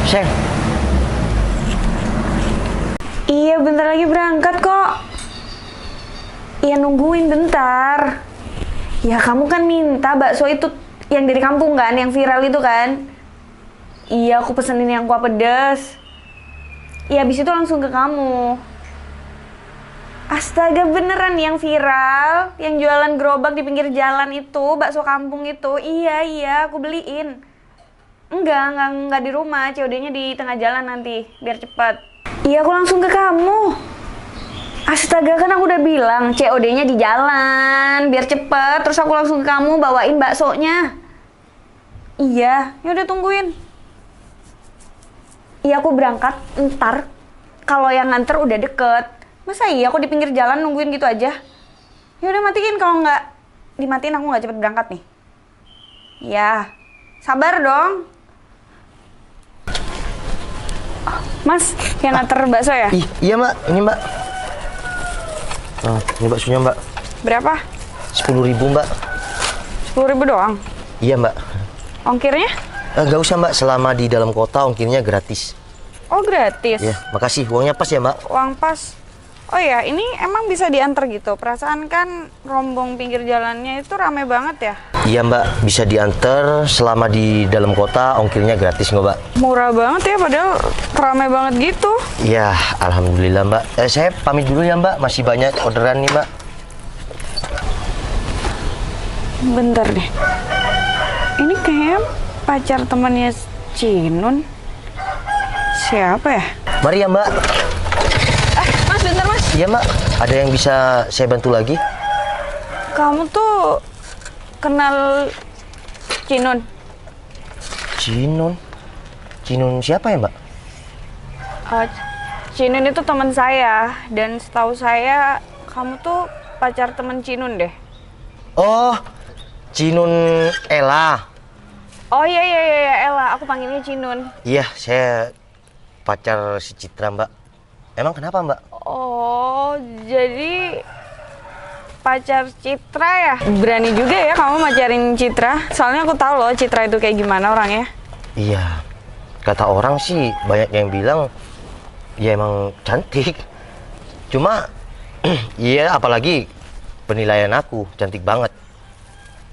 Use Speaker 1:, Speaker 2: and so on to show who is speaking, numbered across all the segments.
Speaker 1: Sel.
Speaker 2: Iya, bentar lagi berangkat kok. Iya, nungguin bentar. Ya, kamu kan minta bakso itu yang dari kampung kan, yang viral itu kan? Iya, aku pesenin yang kuah pedas. Iya, habis itu langsung ke kamu. Astaga, beneran yang viral, yang jualan gerobak di pinggir jalan itu, bakso kampung itu. Iya, aku beliin. Enggak di rumah, COD-nya di tengah jalan nanti, biar cepet. Iya, aku langsung ke kamu. Astaga, kan aku udah bilang COD-nya di jalan, biar cepet. Terus aku langsung ke kamu bawain baksonya. Iya, yaudah tungguin. Iya, aku berangkat ntar. Kalau yang nganter udah deket. Masa iya aku di pinggir jalan nungguin gitu aja? Yaudah matiin, kalau nggak dimatiin aku nggak cepet berangkat nih. Ya, sabar dong. Mas, yang nganter bakso ya?
Speaker 1: Iya mbak, ini mbak. Ini baksonya mbak.
Speaker 2: Berapa?
Speaker 1: 10.000 mbak.
Speaker 2: 10.000 doang?
Speaker 1: Iya mbak.
Speaker 2: Ongkirnya?
Speaker 1: Gak usah mbak, selama di dalam kota ongkirnya gratis.
Speaker 2: Oh, gratis?
Speaker 1: Iya, makasih. Uangnya pas ya mbak?
Speaker 2: Uang pas. Oh ya, ini emang bisa diantar gitu? Perasaan kan rombong pinggir jalannya itu rame banget ya?
Speaker 1: Iya mbak, bisa diantar selama di dalam kota ongkirnya gratis nggak mbak?
Speaker 2: Murah banget ya, padahal rame banget gitu.
Speaker 1: Iya, alhamdulillah mbak. Saya pamit dulu ya mbak, masih banyak orderan nih mbak.
Speaker 2: Bentar deh. Ini kayaknya pacar temannya Cinun. Siapa ya?
Speaker 1: Mari ya mbak.
Speaker 2: Mas, bentar mas.
Speaker 1: Iya mbak, ada yang bisa saya bantu lagi?
Speaker 2: Kamu tuh kenal Cinun?
Speaker 1: Cinun? Cinun siapa ya mbak?
Speaker 2: Cinun itu teman saya, dan setahu saya kamu tuh pacar teman Cinun deh.
Speaker 1: Oh, Cinun Ella.
Speaker 2: Oh iya, Ella, aku panggilnya Cinun.
Speaker 1: Iya, saya pacar si Citra mbak. Emang kenapa mbak?
Speaker 2: Oh, jadi pacar Citra ya? Berani juga ya kamu macarin Citra. Soalnya aku tahu loh Citra itu kayak gimana orangnya.
Speaker 1: Iya, kata orang sih banyak yang bilang ya emang cantik. Cuma, iya apalagi penilaian aku cantik banget.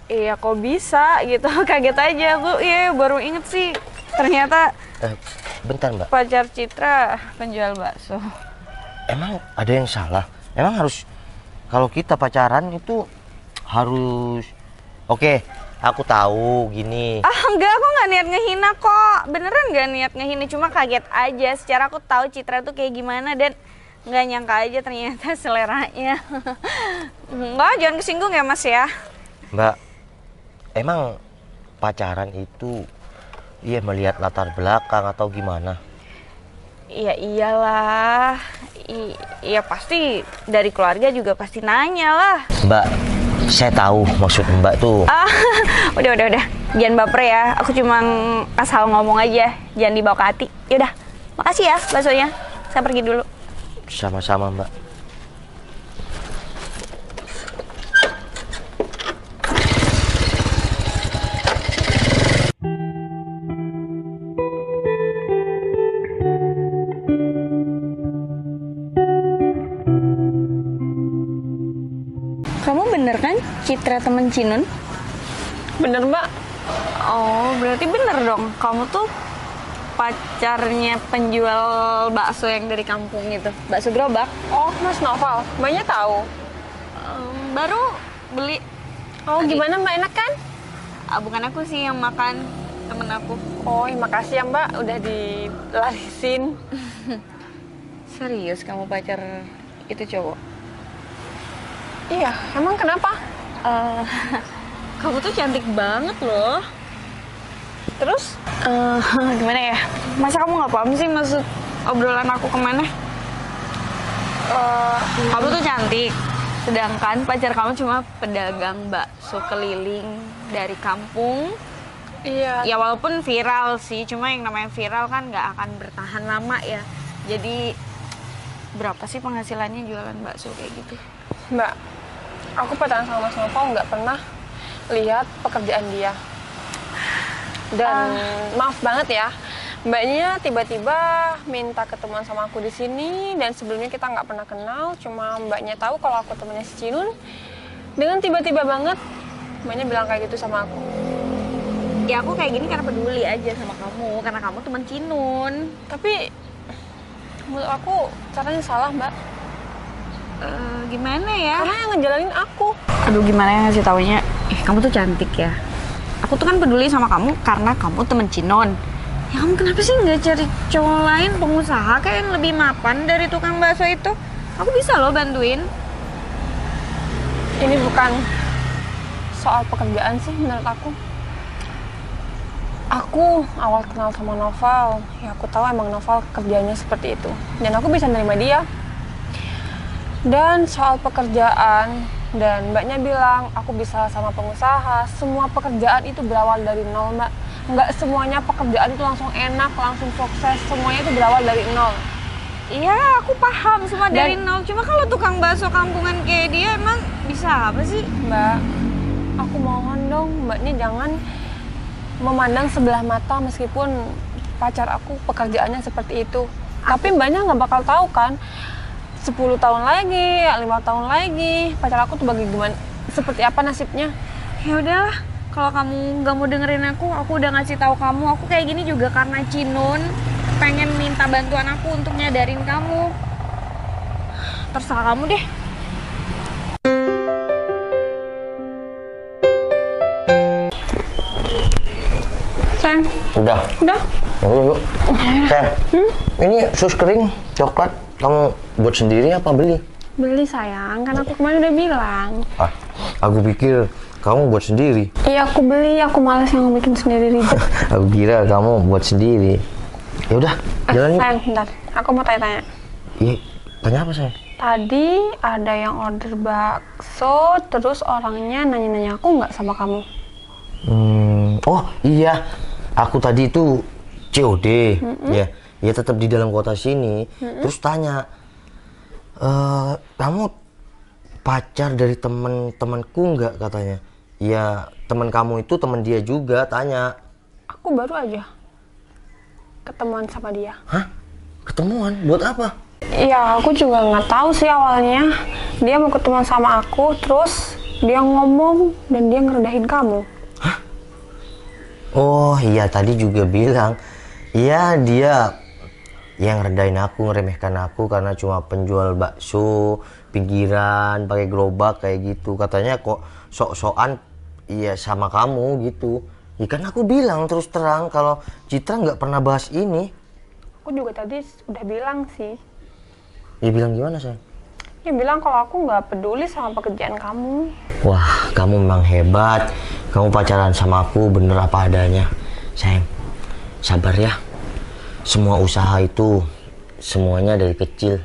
Speaker 2: Iya, kok bisa gitu? Kaget aja aku. Iya, baru inget sih. Ternyata
Speaker 1: Bentar mbak,
Speaker 2: pacar Citra penjual bakso.
Speaker 1: emang ada yang salah? Emang harus, kalau kita pacaran itu harus, oke, aku tahu gini.
Speaker 2: Enggak, aku nggak niat ngehina kok. Beneran nggak niat ngehina, cuma kaget aja. Secara aku tahu Citra tuh kayak gimana dan nggak nyangka aja ternyata seleranya. Enggak, jangan kesinggung ya mas ya.
Speaker 1: Mbak, emang pacaran itu iya melihat latar belakang atau gimana?
Speaker 2: Iya iyalah. Iya pasti dari keluarga juga pasti nanya lah.
Speaker 1: Mbak, saya tahu maksud mbak tuh.
Speaker 2: Udah. Jangan baper ya. Aku cuma asal ngomong aja. Jangan dibawa ke hati. Yaudah, makasih ya baksonya. Saya pergi dulu.
Speaker 1: Sama-sama mbak.
Speaker 2: Kamu bener kan Citra temen Cinun?
Speaker 3: Bener mbak.
Speaker 2: Oh, berarti bener dong. Kamu tuh pacarnya penjual bakso yang dari kampung itu. Bakso gerobak.
Speaker 3: Oh mas Noval, mbaknya tahu.
Speaker 2: Baru beli.
Speaker 3: Oh
Speaker 2: Tadi.
Speaker 3: gimana mbak, enak kan?
Speaker 2: Bukan aku sih yang makan, temen aku.
Speaker 3: Oh makasih ya mbak, udah dilarisin.
Speaker 2: Serius kamu pacar itu cowok?
Speaker 3: Iya, emang kenapa?
Speaker 2: Kamu tuh cantik banget loh.
Speaker 3: Terus?
Speaker 2: Gimana ya? Masa kamu nggak paham sih maksud obrolan aku kemana? Kamu tuh cantik, sedangkan pacar kamu cuma pedagang bakso keliling dari kampung.
Speaker 3: Iya.
Speaker 2: Ya walaupun viral sih, cuma yang namanya viral kan nggak akan bertahan lama ya. Jadi berapa sih penghasilannya jualan bakso kayak gitu?
Speaker 3: Mbak, aku pacaran sama Mas Noval nggak pernah lihat pekerjaan dia. Dan maaf banget ya, Mbaknya tiba-tiba minta ketemuan sama aku di sini dan sebelumnya kita nggak pernah kenal, cuma mbaknya tahu kalau aku temannya si Cinun. Dengan tiba-tiba banget mbaknya bilang kayak gitu sama aku.
Speaker 2: Ya aku kayak gini karena peduli aja sama kamu, karena kamu teman Cinun.
Speaker 3: Tapi menurut aku caranya salah, Mbak.
Speaker 2: Gimana ya?
Speaker 3: Karena yang ngejalanin aku.
Speaker 2: Aduh, gimana ya ngasih taunya? Kamu tuh cantik ya. Aku tuh kan peduli sama kamu karena kamu temen Cinon. Ya kamu kenapa sih nggak cari cowok lain pengusaha kayak yang lebih mapan dari tukang bakso itu? Aku bisa loh bantuin.
Speaker 3: Ini bukan soal pekerjaan sih menurut aku. Aku awal kenal sama Noval, ya aku tahu emang Noval kerjanya seperti itu. Dan aku bisa nerima dia. Dan soal pekerjaan, dan mbaknya bilang aku bisa sama pengusaha, semua pekerjaan itu berawal dari nol, mbak. Nggak semuanya pekerjaan itu langsung enak, langsung sukses, semuanya itu berawal dari nol.
Speaker 2: Iya, aku paham semua dari nol. Cuma kalau tukang bakso kampungan kayak dia emang bisa apa sih?
Speaker 3: Mbak, aku mohon dong, mbaknya jangan memandang sebelah mata meskipun pacar aku pekerjaannya seperti itu. Tapi mbaknya nggak bakal tahu kan, 10 tahun lagi, 5 tahun lagi, pacar aku tuh bagaimana, seperti apa nasibnya.
Speaker 2: Ya udahlah, kalau kamu nggak mau dengerin aku udah ngasih tahu kamu. Aku kayak gini juga karena Cinun pengen minta bantuan aku untuk nyadarin kamu. Terserah kamu deh.
Speaker 3: Sayang,
Speaker 1: Udah.
Speaker 3: udah.
Speaker 1: Yuk. Sayang, ini sus kering, coklat. Kamu buat sendiri apa beli?
Speaker 3: Beli sayang, kan aku kemarin udah bilang.
Speaker 1: Ah, aku pikir kamu buat sendiri.
Speaker 3: Iya aku beli, aku malas yang bikin sendiri ribet.
Speaker 1: Aku kira kamu buat sendiri. Ya udah, jalan yuk.
Speaker 3: Sayang, bentar, aku mau tanya-tanya.
Speaker 1: Iya, tanya apa sayang?
Speaker 3: Tadi ada yang order bakso, terus orangnya nanya-nanya aku nggak sama kamu.
Speaker 1: Oh iya, aku tadi itu COD, ya tetap di dalam kota sini. Terus tanya, kamu pacar dari teman-temanku nggak katanya? Ya teman kamu itu teman dia juga, tanya.
Speaker 3: Aku baru aja ketemuan sama dia.
Speaker 1: Hah? Ketemuan? Buat apa?
Speaker 3: Iya, aku juga nggak tahu sih awalnya. Dia mau ketemuan sama aku, terus dia ngomong dan dia ngerendahin kamu.
Speaker 1: Oh iya, tadi juga bilang, iya dia yang rendahin aku, ngeremehkan aku karena cuma penjual bakso pinggiran pakai gerobak kayak gitu. Katanya kok sok-sokan iya sama kamu gitu. Ya kan aku bilang terus terang kalau Citra nggak pernah bahas ini.
Speaker 3: Aku juga tadi udah bilang sih.
Speaker 1: Ya bilang gimana sayang?
Speaker 3: Dia bilang kalau aku nggak peduli sama pekerjaan kamu.
Speaker 1: Wah, kamu memang hebat. Kamu pacaran sama aku bener apa adanya. Sayang, sabar ya. Semua usaha itu semuanya dari kecil.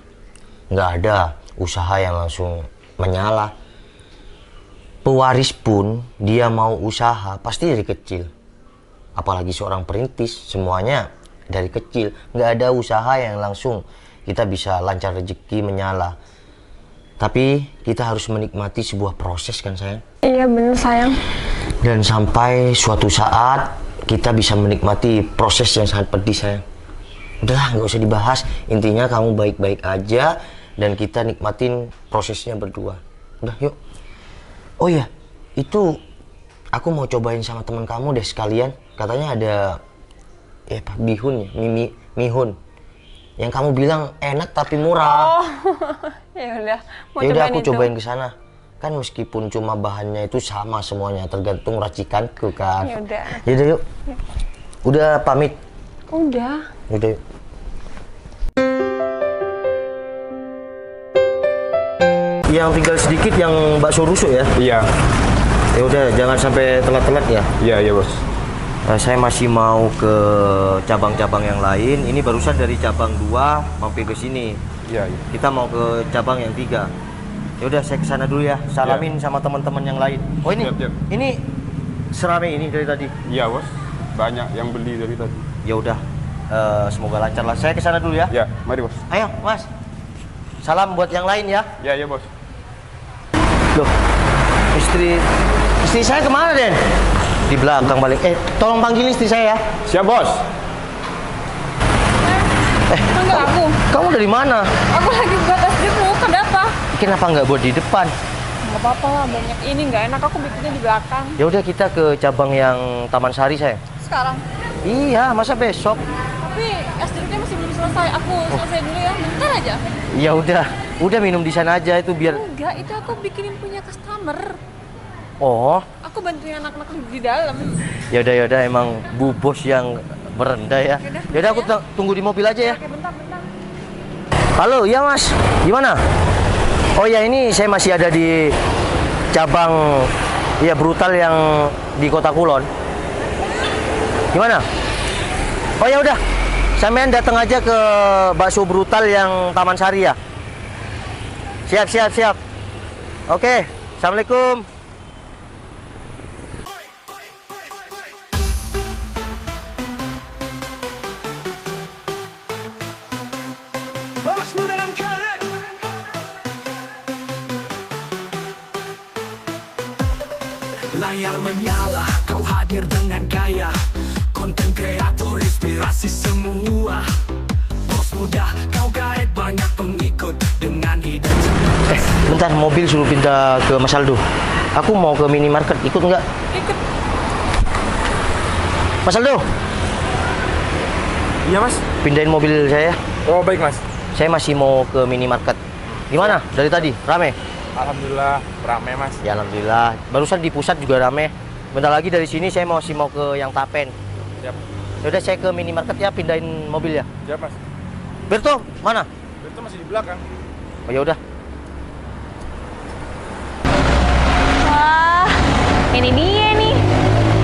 Speaker 1: Nggak ada usaha yang langsung menyala. Pewaris pun dia mau usaha pasti dari kecil. Apalagi seorang perintis, semuanya dari kecil. Nggak ada usaha yang langsung kita bisa lancar rezeki menyala. Tapi kita harus menikmati sebuah proses kan sayang?
Speaker 3: Iya bener sayang.
Speaker 1: Dan sampai suatu saat kita bisa menikmati proses yang sangat pedih sayang. Udahlah nggak usah dibahas. Intinya kamu baik-baik aja dan kita nikmatin prosesnya berdua. Udah yuk. Oh iya, itu aku mau cobain sama teman kamu deh sekalian. Katanya ada bihun ya, mihun. Yang kamu bilang enak tapi murah.
Speaker 3: Oh, ya udah.
Speaker 1: Ya udah aku cobain ke sana. Kan meskipun cuma bahannya itu sama semuanya, tergantung racikanku kan.
Speaker 3: Ya udah.
Speaker 1: Ya udah yuk. Udah pamit.
Speaker 3: Udah.
Speaker 1: Udah yuk. Yang tinggal sedikit yang bakso rusuk ya.
Speaker 4: Iya,
Speaker 1: Ya udah jangan sampai telat-telat ya.
Speaker 4: iya bos.
Speaker 1: Saya masih mau ke cabang-cabang yang lain. Ini barusan dari cabang 2 mampir ke sini.
Speaker 4: Iya, iya.
Speaker 1: Kita mau ke cabang yang 3. Ya udah saya ke sana dulu ya. Salamin sama teman-teman yang lain. Oh ini,
Speaker 4: Siap, siap.
Speaker 1: ini serame ini dari tadi.
Speaker 4: Iya bos. Banyak yang beli dari tadi.
Speaker 1: Ya udah, semoga lancar lah. Saya ke sana dulu ya.
Speaker 4: Ya, mari bos.
Speaker 1: Ayo Mas. Salam buat yang lain ya.
Speaker 4: Ya, ya bos.
Speaker 1: Loh, istri saya kemana Den? Di belakang balik. Tolong panggil istri saya ya.
Speaker 4: Siap bos.
Speaker 3: aku.
Speaker 1: Kamu dari mana?
Speaker 3: Aku lagi buat es jeruk, kenapa?
Speaker 1: Kenapa nggak buat di depan?
Speaker 3: Nggak apa-apa lah, banyak ini nggak enak, aku bikinnya di belakang.
Speaker 1: Ya udah kita ke cabang yang Taman Sari sayang.
Speaker 3: Sekarang.
Speaker 1: Iya, masa besok?
Speaker 3: Tapi es jeruknya masih belum selesai, aku selesai dulu ya, bentar aja.
Speaker 1: Ya udah minum di sana aja itu biar.
Speaker 3: Enggak, itu aku bikinin punya customer.
Speaker 1: Oh,
Speaker 3: Aku bantuin anak-anak di dalam.
Speaker 1: ya udah emang bu bos yang merendah ya. Ya udah aku tunggu di mobil aja ya.
Speaker 3: Oke, bentar.
Speaker 1: Halo, ya Mas, gimana? Oh ya ini saya masih ada di cabang ya brutal yang di Kota Kulon. Gimana? Oh ya udah, sampean datang aja ke bakso brutal yang Taman Sari ya. Siap. Oke, assalamualaikum.
Speaker 5: Layar menyala, kau hadir dengan gaya. Konten kreator, inspirasi semua. Bos muda, kau gaet banyak pengikut. Dengan ide
Speaker 1: Bentar, mobil suruh pindah ke Mas Aldo. Aku mau ke minimarket, ikut nggak?
Speaker 3: Ikut.
Speaker 1: Mas Aldo,
Speaker 4: Iya mas.
Speaker 1: pindahin mobil saya.
Speaker 4: Oh baik mas.
Speaker 1: Saya masih mau ke minimarket. Gimana? Dari tadi rame?
Speaker 4: Alhamdulillah ramai mas.
Speaker 1: Ya alhamdulillah. Barusan di pusat juga rame. Bentar lagi dari sini saya masih mau ke yang Tapen.
Speaker 4: Siap.
Speaker 1: Yaudah saya ke minimarket ya, pindahin mobil ya.
Speaker 4: Siap mas.
Speaker 1: Berto, mana?
Speaker 4: Itu masih di belakang.
Speaker 1: Oh ya udah.
Speaker 2: Wah, ini dia nih.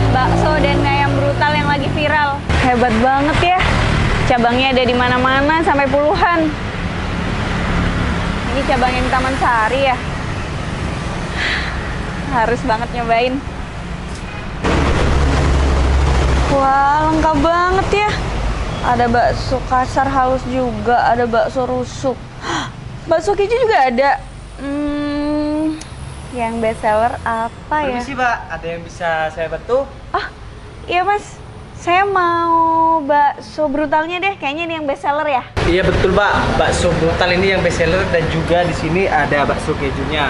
Speaker 2: Bakso dan ayam brutal yang lagi viral. Hebat banget ya. Cabangnya ada di mana-mana sampai puluhan. Ini cabang yang Taman Sari ya. Harus banget nyobain. Wah, lengkap banget ya. Ada bakso kasar halus juga, ada bakso rusuk. Bakso keju juga ada. Yang best seller apa ya?
Speaker 6: Permisi Mbak, ada yang bisa saya bantu?
Speaker 2: Ah, iya Mas. Saya mau bakso brutalnya deh. Kayaknya ini yang best seller ya.
Speaker 6: Iya betul Mbak, bakso brutal ini yang best seller dan juga di sini ada bakso kejunya.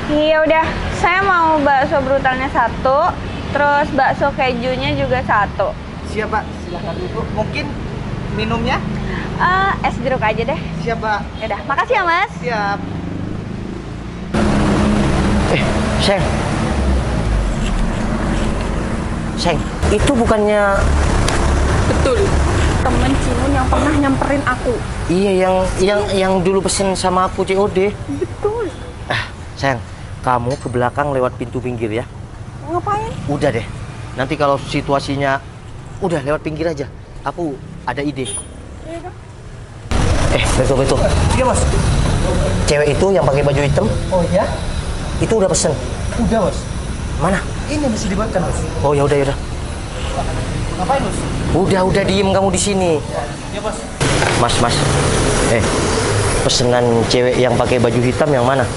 Speaker 2: Iya udah, saya mau bakso brutalnya satu, terus bakso kejunya juga satu.
Speaker 6: Siap Pak, silahkan duduk. Mungkin minumnya?
Speaker 2: Es jeruk aja deh.
Speaker 6: Siap Pak.
Speaker 2: Yaudah, makasih ya Mas.
Speaker 6: Siap.
Speaker 1: Seng. Seng, itu bukannya
Speaker 3: Betul. Temen Cimun yang pernah nyamperin aku.
Speaker 1: iya yang dulu pesen sama aku COD?
Speaker 3: Betul.
Speaker 1: Sayang, kamu ke belakang lewat pintu pinggir ya.
Speaker 3: Ngapain?
Speaker 1: Udah deh. Nanti kalau situasinya udah lewat pinggir aja. Aku ada ide. Betul.
Speaker 6: Iya Mas.
Speaker 1: Cewek itu yang pakai baju hitam
Speaker 6: Oh iya?
Speaker 1: itu udah pesen.
Speaker 6: Udah Mas.
Speaker 1: Mana?
Speaker 6: Ini masih dibuatkan Mas.
Speaker 1: Oh ya udah.
Speaker 6: Ngapain Mas?
Speaker 1: Udah diem kamu di sini.
Speaker 6: Iya Mas.
Speaker 1: Mas. Pesenan cewek yang pakai baju hitam yang mana?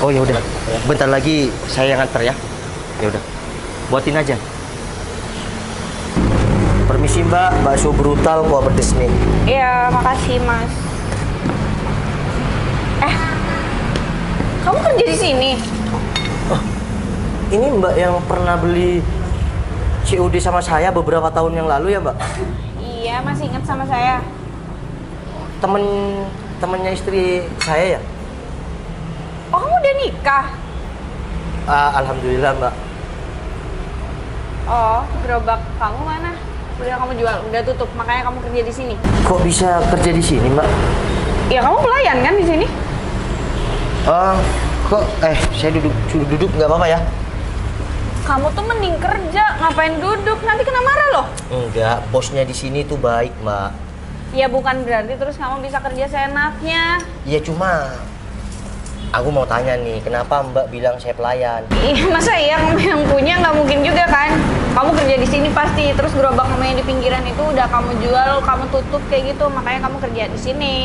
Speaker 1: Oh ya udah. Bentar lagi saya yang antar ya. Ya udah. Buatin aja. Permisi Mbak, bakso brutal kuah pedes nih.
Speaker 2: Iya, makasih Mas. Kamu kerja di sini?
Speaker 1: Ini Mbak yang pernah beli COD sama saya beberapa tahun yang lalu ya Mbak?
Speaker 2: Iya, masih ingat sama saya.
Speaker 1: Temennya istri saya ya?
Speaker 2: Oh, kamu udah nikah?
Speaker 1: Alhamdulillah Mbak.
Speaker 2: Oh, gerobak kamu mana? Udah kamu jual, udah tutup, makanya kamu kerja di sini.
Speaker 1: Kok bisa kerja di sini Mbak?
Speaker 2: Ya kamu pelayan kan di sini?
Speaker 1: Saya duduk nggak apa-apa ya?
Speaker 2: Kamu tuh mending kerja, ngapain duduk? Nanti kena marah loh.
Speaker 1: Enggak, bosnya di sini tuh baik Mbak.
Speaker 2: Ya bukan berarti terus kamu bisa kerja seenaknya.
Speaker 1: Iya cuma aku mau tanya nih, kenapa Mbak bilang saya pelayan?
Speaker 2: Iya, masa iya kamu yang punya, nggak mungkin juga kan? Kamu kerja di sini pasti, terus gerobak kamu yang di pinggiran itu udah kamu jual, kamu tutup kayak gitu, makanya kamu kerja di sini.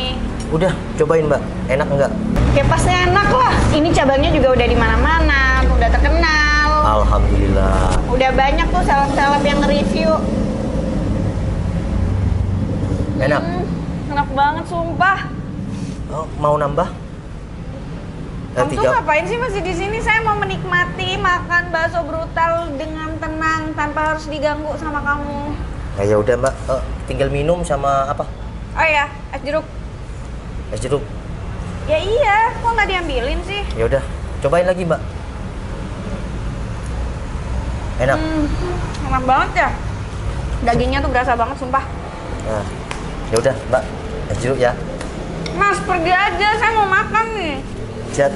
Speaker 1: Udah, cobain Mbak, enak nggak?
Speaker 2: Ya pasti enak lah. Ini cabangnya juga udah di mana-mana, udah terkenal.
Speaker 1: Alhamdulillah.
Speaker 2: Udah banyak tuh seleb-seleb yang nge-review.
Speaker 1: Enak.
Speaker 2: banget sumpah.
Speaker 1: Oh, mau nambah?
Speaker 2: Kamu tuh ngapain sih masih di sini? Saya mau menikmati makan bakso brutal dengan tenang tanpa harus diganggu sama kamu.
Speaker 1: Nah, ya udah Mbak, tinggal minum sama apa?
Speaker 2: Oh ya, es jeruk.
Speaker 1: Es jeruk.
Speaker 2: Ya iya, kok nggak diambilin sih?
Speaker 1: Ya udah, cobain lagi Mbak. Enak.
Speaker 2: Enak banget ya. Dagingnya tuh berasa banget sumpah.
Speaker 1: Nah, ya udah Mbak, es jeruk ya.
Speaker 2: Mas pergi aja, saya mau makan nih.
Speaker 1: Jat.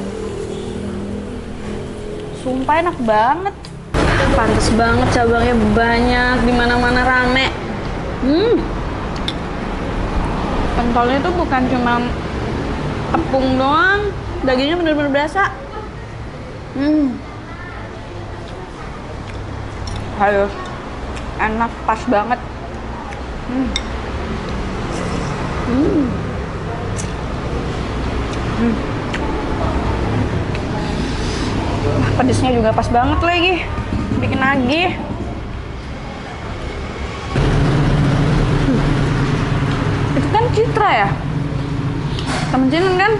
Speaker 2: Sumpah enak banget. Pantes banget cabangnya banyak, di mana-mana rame. Pentolnya tuh bukan cuma tepung doang, dagingnya bener-bener berasa. Ayo, enak, pas banget. Pedesnya juga pas banget lagi, bikin nagih. Itu kan Citra ya, temen Cinan kan?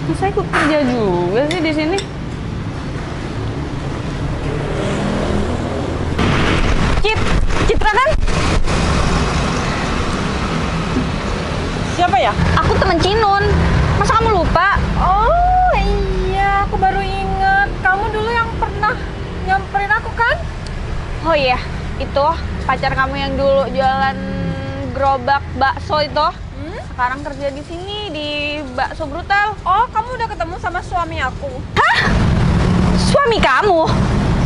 Speaker 2: Masa ikut kerja juga sih di sini? Citra kan?
Speaker 3: Siapa ya?
Speaker 2: Aku temen Cinun. Masa kamu lupa?
Speaker 3: Oh iya, aku baru inget. Kamu dulu yang pernah nyamperin aku kan?
Speaker 2: Oh iya, itu pacar kamu yang dulu jualan gerobak bakso itu. Sekarang kerja di sini di Bakso Brutal.
Speaker 3: Oh, kamu udah ketemu sama suami aku.
Speaker 2: Hah? Suami kamu?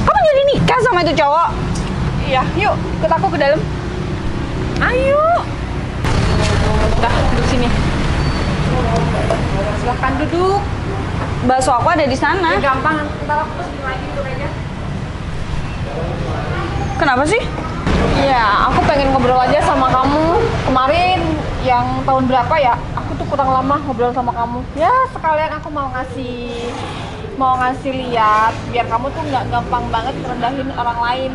Speaker 2: Kamu jadi nikah sama itu cowok?
Speaker 3: Iya, yuk ikut aku ke dalam. Ayo. Udah, duduk sini. Silahkan duduk.
Speaker 2: Bakso aku ada di sana.
Speaker 3: Gampang, ntar aku kesini lagi duduk aja.
Speaker 2: Kenapa sih?
Speaker 3: Iya, aku pengen ngobrol aja sama kamu. Kemarin yang tahun berapa ya? Aku tuh kurang lama ngobrol sama kamu. Ya, sekalian aku mau ngasih lihat biar kamu tuh nggak gampang banget merendahin orang lain.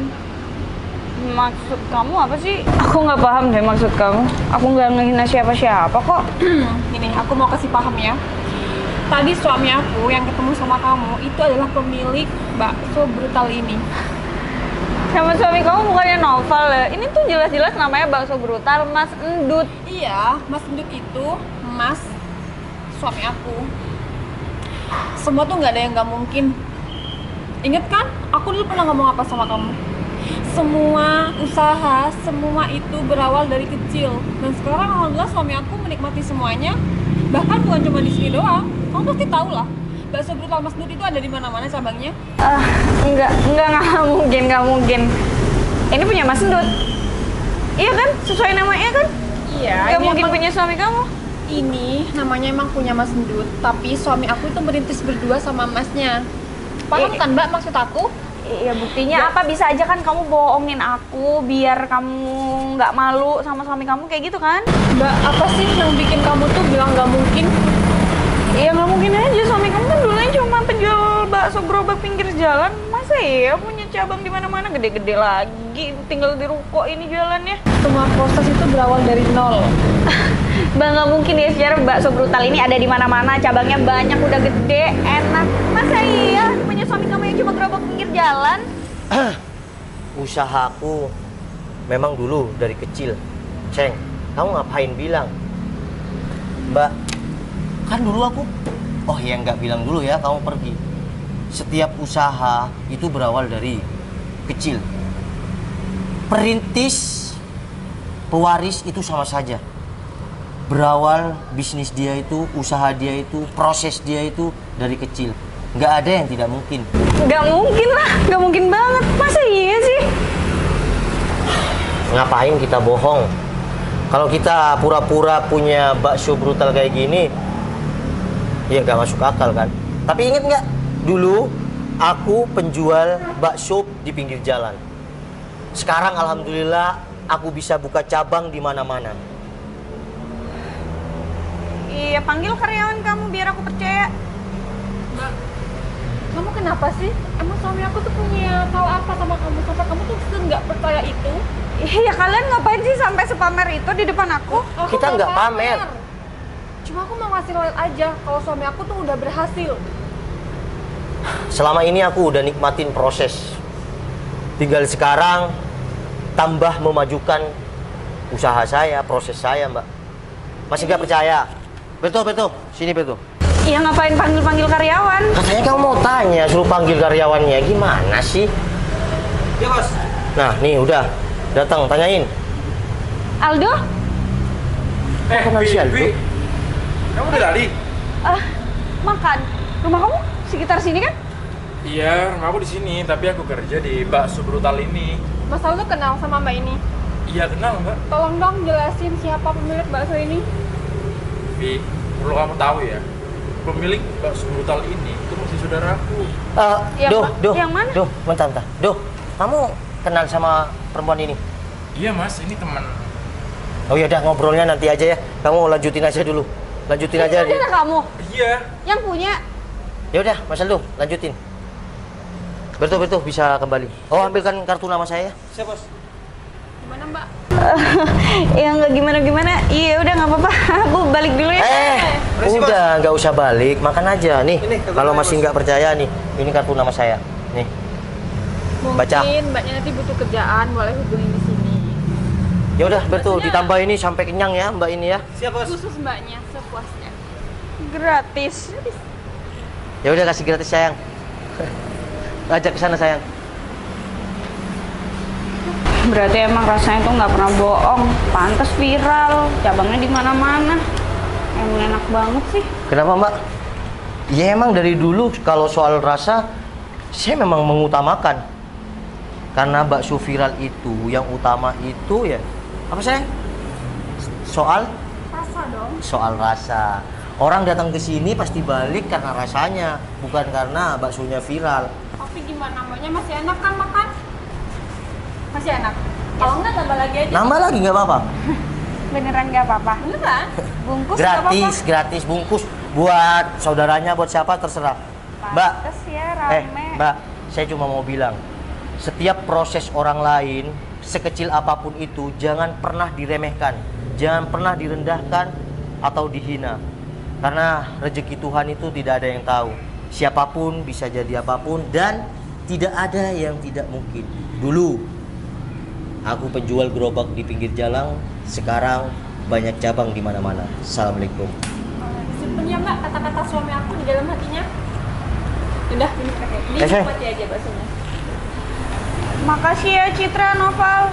Speaker 2: Maksud kamu apa sih? Aku nggak paham deh maksud kamu. Aku nggak ngehina siapa-siapa kok.
Speaker 3: Gini, aku mau kasih paham ya. Tadi suami aku yang ketemu sama kamu itu adalah pemilik Bakso Brutal ini.
Speaker 2: Sama suami kamu bukannya Novel ya? Ini tuh jelas-jelas namanya Bakso Brutal Mas Endut.
Speaker 3: Iya, Mas Endut itu Mas suami aku. Semua tuh nggak ada yang nggak mungkin. Ingat kan? Aku dulu pernah ngomong apa sama kamu? Semua usaha, semua itu berawal dari kecil. Dan sekarang alhamdulillah suami aku menikmati semuanya. Bahkan bukan cuma di sini doang. Kamu pasti tahu lah. Bakso Brutal Mas Endut itu ada di mana-mana cabangnya.
Speaker 2: Nggak mungkin. Ini punya Mas Endut. Iya kan? Sesuai namanya kan?
Speaker 3: Iya.
Speaker 2: Nggak mungkin punya suami kamu.
Speaker 3: Ini namanya emang punya Mas Endut, tapi suami aku itu merintis berdua sama masnya. Paham kan Mbak maksud aku?
Speaker 2: Iya, buktinya apa? Bisa aja kan kamu bohongin aku biar kamu nggak malu sama suami kamu kayak gitu kan?
Speaker 3: Mbak, apa sih yang bikin kamu tuh bilang nggak mungkin?
Speaker 2: Iya nggak mungkin aja, suami kamu kan dulunya cuma penjual bakso gerobak pinggir jalan. Masa ya punya cabang di mana-mana, gede-gede lagi, tinggal di ruko ini jualannya.
Speaker 3: Semua proses itu berawal dari nol.
Speaker 2: Bang, nggak mungkin ya secara Bakso Brutal ini ada di mana-mana, cabangnya banyak, udah gede, enak. Masa iya punya suami kamu yang cuma gerobak pinggir jalan?
Speaker 1: Usahaku memang dulu dari kecil. Ceng, kamu ngapain bilang? Mbak, kan dulu aku, oh ya nggak bilang dulu ya, kamu pergi. Setiap usaha itu berawal dari kecil. Perintis, pewaris itu sama saja. Berawal bisnis dia itu, usaha dia itu, proses dia itu dari kecil. Nggak ada yang tidak mungkin.
Speaker 2: Nggak mungkin lah, nggak mungkin banget. Masa iya sih?
Speaker 1: Ngapain kita bohong? Kalau kita pura-pura punya bakso brutal kayak gini, ya nggak masuk akal kan. Tapi inget nggak? Dulu aku penjual bakso di pinggir jalan. Sekarang alhamdulillah aku bisa buka cabang di mana-mana.
Speaker 2: Iya, panggil karyawan kamu biar aku percaya.
Speaker 3: Mbak, kamu kenapa sih? Emang suami aku tuh punya tahu apa sama kamu? Sampai kamu tuh nggak percaya itu?
Speaker 2: Iya, kalian ngapain sih sampai pamer itu di depan aku?
Speaker 3: Aku
Speaker 1: Kita nggak pamer.
Speaker 3: Cuma aku mau ngasih lihat aja kalau suami aku tuh udah berhasil.
Speaker 1: Selama ini aku udah nikmatin proses. Tinggal sekarang tambah memajukan usaha saya, proses saya, Mbak. Masih nggak percaya? Betul. Sini betul.
Speaker 2: Iya, ngapain panggil-panggil karyawan?
Speaker 1: Katanya kamu mau tanya, suruh panggil karyawannya. Gimana sih?
Speaker 6: Ya bos.
Speaker 1: Nah, nih udah. Datang, tanyain.
Speaker 2: Aldo?
Speaker 1: Kenal si Aldo?
Speaker 4: Kamu udah lari?
Speaker 2: Makan. Rumah kamu sekitar sini kan?
Speaker 4: Iya, rumah aku di sini, tapi aku kerja di bakso brutal ini.
Speaker 3: Mas Aldo kenal sama Mbak ini?
Speaker 4: Iya, kenal Mbak.
Speaker 3: Tolong dong jelasin siapa pemilik bakso ini.
Speaker 4: Vi, perlu kamu tahu ya, pemilik bakso brutal ini itu masih saudaraku.
Speaker 2: Yang
Speaker 1: Duh,
Speaker 2: ma-
Speaker 1: duh,
Speaker 2: yang mana?
Speaker 1: Duh, bentar. Duh, kamu kenal sama perempuan ini?
Speaker 4: Iya Mas, ini teman.
Speaker 1: Oh ya udah, ngobrolnya nanti aja ya. Kamu lanjutin aja dulu. Lanjutin aja.
Speaker 2: Ini anak kamu
Speaker 4: Iya.
Speaker 2: yang punya.
Speaker 1: Ya udah, Mas Aldo, lanjutin. Betul bisa kembali. Oh, ambilkan kartu nama saya.
Speaker 6: Siap bos.
Speaker 3: Gimana Mbak?
Speaker 2: Ya nggak gimana-gimana. Iya udah nggak apa-apa. Aku balik dulu ya.
Speaker 6: Permisi,
Speaker 1: Udah, nggak usah balik, makan aja nih.
Speaker 6: Ini, kartu
Speaker 1: Kalau
Speaker 6: nama,
Speaker 1: masih
Speaker 6: Bos.
Speaker 1: nggak percaya nih, ini kartu nama saya. Nih. Baca.
Speaker 3: Mungkin Mbaknya nanti butuh kerjaan, boleh hubungi di sini.
Speaker 1: Ya udah, betul.
Speaker 3: Maksudnya-
Speaker 1: Ditambah ini sampai kenyang ya, Mbak ini ya.
Speaker 6: Siap bos.
Speaker 3: Khusus Mbaknya, sepuasnya.
Speaker 2: Gratis.
Speaker 1: Ya udah, kasih gratis sayang. Ajak ke sana sayang.
Speaker 2: Berarti emang rasanya tuh nggak pernah bohong. Pantes viral. Cabangnya di mana-mana. Emang enak banget sih.
Speaker 1: Kenapa Mbak? Ya emang dari dulu kalau soal rasa saya memang mengutamakan. Karena bakso viral itu yang utama itu ya apa sayang? Soal
Speaker 3: Rasa dong.
Speaker 1: soal rasa. Orang datang ke sini pasti balik karena rasanya, bukan karena baksonya viral.
Speaker 3: Tapi gimana Mbaknya masih enak kan makan? Masih enak? Kalau enggak tambah lagi aja.
Speaker 1: Nambah lagi nggak apa-apa.
Speaker 2: Beneran nggak apa-apa.
Speaker 3: Beneran?
Speaker 2: Bungkus nggak apa-apa.
Speaker 1: Gratis bungkus buat saudaranya, buat siapa terserah. Mbak,
Speaker 2: Pantes ya rame.
Speaker 1: Mbak, saya cuma mau bilang, setiap proses orang lain, sekecil apapun itu, jangan pernah diremehkan, jangan pernah direndahkan atau dihina. Karena rezeki Tuhan itu tidak ada yang tahu. Siapapun bisa jadi apapun dan tidak ada yang tidak mungkin. Dulu, aku penjual gerobak di pinggir jalan, sekarang banyak cabang di mana-mana. Assalamualaikum.
Speaker 3: Simpen ya Mbak kata-kata suami aku di dalam hatinya. Udah, ini pakai.
Speaker 1: Eh, sayang.
Speaker 3: Dinikmati aja baksonya.
Speaker 2: Makasih ya Citra, Noval.